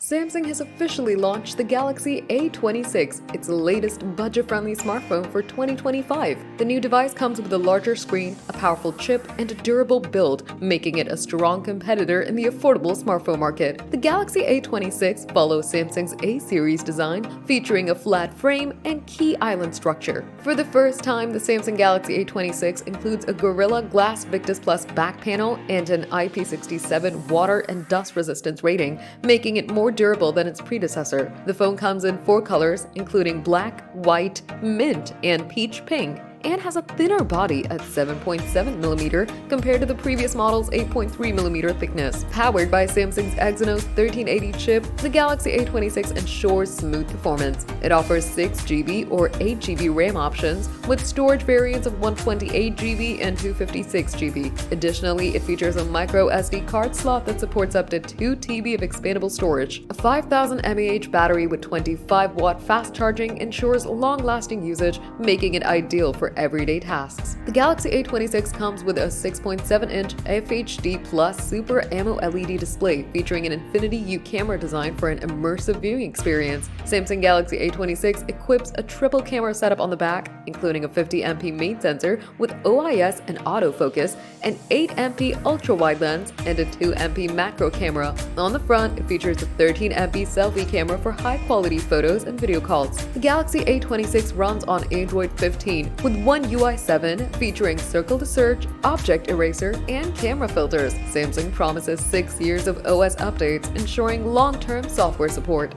Samsung has officially launched the Galaxy A26, its latest budget-friendly smartphone for 2025. The new device comes with a larger screen, a powerful chip, and a durable build, making it a strong competitor in the affordable smartphone market. The Galaxy A26 follows Samsung's A-series design, featuring a flat frame and key island structure. For the first time, the Samsung Galaxy A26 includes a Gorilla Glass Victus Plus back panel and an IP67 water and dust resistance rating, making it more durable than its predecessor. The phone comes in 4 colors, including black, white, mint, and peach pink, and has a thinner body at 7.7mm compared to the previous model's 8.3mm thickness. Powered by Samsung's Exynos 1380 chip, the Galaxy A26 ensures smooth performance. It offers 6GB or 8GB RAM options, with storage variants of 128GB and 256GB. Additionally, it features a micro SD card slot that supports up to 2TB of expandable storage. A 5000 mAh battery with 25-watt fast charging ensures long-lasting usage, making it ideal for everyday tasks. The Galaxy A26 comes with a 6.7-inch FHD Plus Super AMOLED LED display featuring an Infinity U camera design for an immersive viewing experience. Samsung Galaxy A26 equips a triple camera setup on the back, including a 50MP main sensor with OIS and autofocus, an 8MP ultra-wide lens, and a 2MP macro camera. On the front, it features a 13MP selfie camera for high-quality photos and video calls. The Galaxy A26 runs on Android 15 with One UI 7 featuring circle to search, object eraser, and camera filters. Samsung promises 6 years of OS updates, ensuring long-term software support.